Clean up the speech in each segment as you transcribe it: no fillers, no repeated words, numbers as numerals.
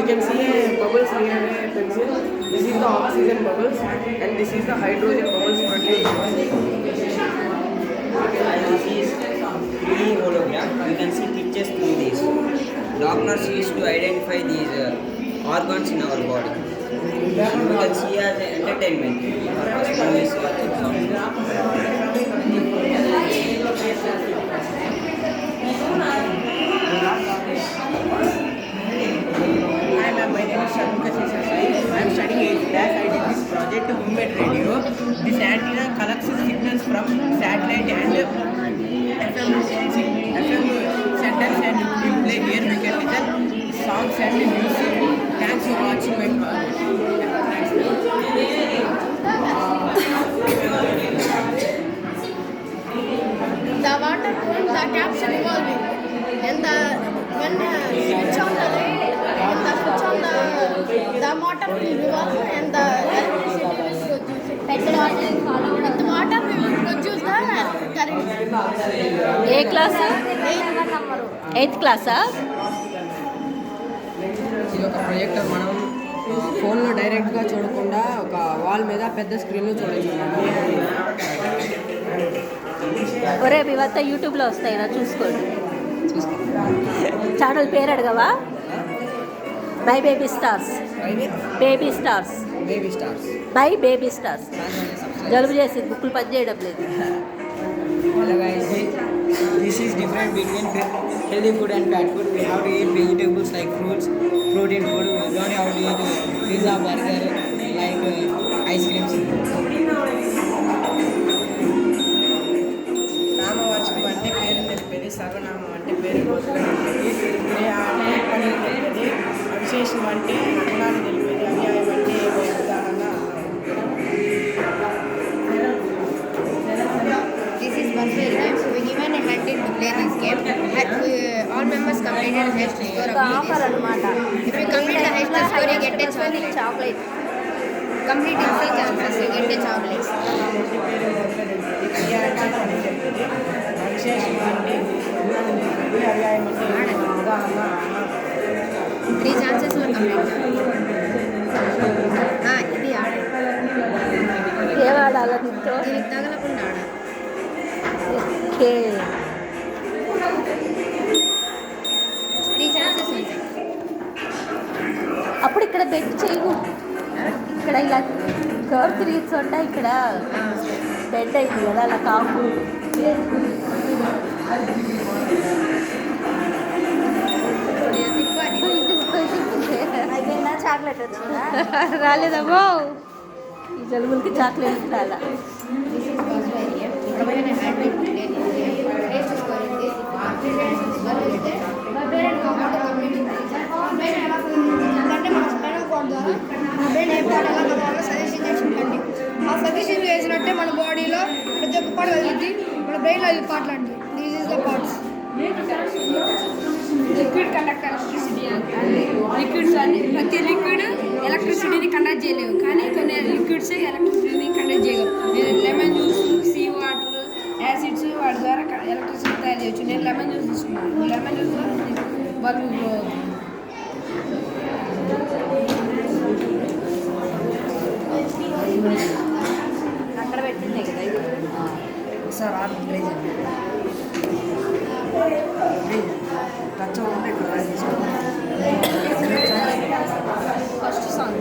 can see bubbles near a pencil. This is the oxygen bubbles and this is the hydrogen bubbles produced. This is 3D hologram. You can see pictures through this. Doctors used to identify these organs in our body. You can see as entertainment purpose, movies, watching songs. Hi ma'am, my name is Shanmukha Sesasai. I am studying 8th class. I did this project homemade radio. This antenna collects signals from satellite and FM centers and we play here. We can listen songs and music. Thanks for watching my project. The water pool, the taps are revolving, and when switch on the light, and the switch on the motor will revolve, and the electricity will produce. The water will produce the current. A class? Eighth క్లాసా? ఇది ఒక projector మనం ఫోన్లో డైరెక్ట్గా చూడకుండా ఒక wall మీద పెద్ద స్క్రీన్లో చూడొచ్చు. ఒరే ఇవంతా యూట్యూబ్లో వస్తాయి నా చూసుకోండి. ఛానల్ పేరు అడగవా? Bye baby stars. Baby stars. Baby stars. Bye baby stars. జలుబు చేసింది, బుక్కులు పని చేయడం లేదు. Hello guys, this is difference between healthy food and fat food. We have to eat vegetables like fruits, protein food. We don't have to eat pizza, burger, like ice creams. నామవాచకం అంటే పేరు నిలిపేది, సర్వనామం అంటే పేరు నిలిపేది, క్రియ అంటే పని నిలిపేది, అవిశేషం అంటే గుణాన్ని నిలిపేది, అన్యాయం అంటే ఉదాహరణ. This is one very game. So we given a hand to play this game. All members completed the highest score of offer అనమాట. If you complete the highest score, you get a chocolate. Chocolate. Complete in 3 chances, you get a chocolate. క్రియ అంటే పని నిలిపేది, అవిశేషం అంటే గుణాన్ని నిలిపేది, అన్యాయం అంటే ఉదాహరణ. 3 chances were complete. ఇది ఆడాలి. ఏ వాడాల నీతో? దీనికి తగలకుండా ఆడాలి. ఓకే. 3 chances ఉంటాయి. అప్పుడు ఇక్కడ బెడ్ చేయకు. ఇక్కడ ఇలా కవర్ తిరిగి చోట ఇక్కడ బెడ్ అయింది కదా, అలా కాకు. అయిపోయిందా? చాక్లెట్ వచ్చిందా? రాలేదమ్మో. ఈ జలుబులకి చాక్లెట్ రాలా. This is was very game. Given a hand to play this game. Highest score is this. If you complete the highest score, you get a my parent how to complete it. అంటే మన spinal cord ద్వారా మన brain ఏ part ఎలా కదలాలో suggestion చేసి ఉంటుంది. ఆ suggestion చేసినట్టే మన బాడీలో ప్రతి ఒక్క పార్ట్ కదిలిద్ది. మన బ్రెయిన్లో 5 పార్ట్లు అండి. These is the parts. Liquid conduct electricity liquids అన్ని ప్రతి లిక్విడ్ ఎలక్ట్రిసిటీని కండక్ట్ చేయలేవు, కానీ కొన్ని లిక్విడ్స్ ఎలక్ట్రిసిటీని కండక్ట్ చేయగలవు. Lemon juice, sea water, acids వాటి ద్వారా ఎలక్ట్రిసిటీ తయారు చేయొచ్చు. నేను లెమన్ జ్యూస్ తీసుకున్నాను. లెమన్ జ్యూస్లో బల్బు గ్లో అవుతుంది. అక్కడ పెట్టిందే కదా ఇది. సార్ ఆర్డర్ ప్లే చేయండి. టచ్ అవ్వకుండా ఇక్కడ తీసుకోండి. First song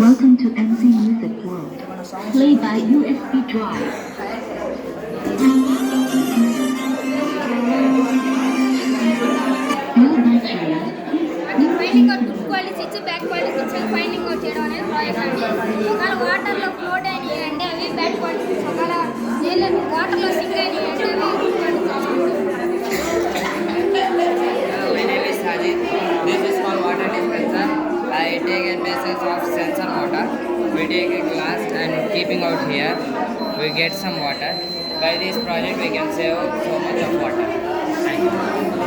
Welcome to MC Music World. Play by USB drive. No battery. Finding out good quality ఇచ్చి బ్యాడ్ క్వాలిటీ ఇచ్చి ఫైండింగ్ అవుట్ చేయడం అనేది ప్రాజెక్ట్ అండి. ఒకవేళ వాటర్లో ఫ్లోట్ అయినాయి అంటే అవి బ్యాడ్ క్వాలిటీ, ఒకవేళ నీళ్ళ వాటర్లో సింక్ అయినాయి అంటే అవి good quality. My name is Sajid. This is for water dispenser. I take a message of sensor water. We take a glass and keeping out here. We get some water. by this project we can save so much of water. Thank you.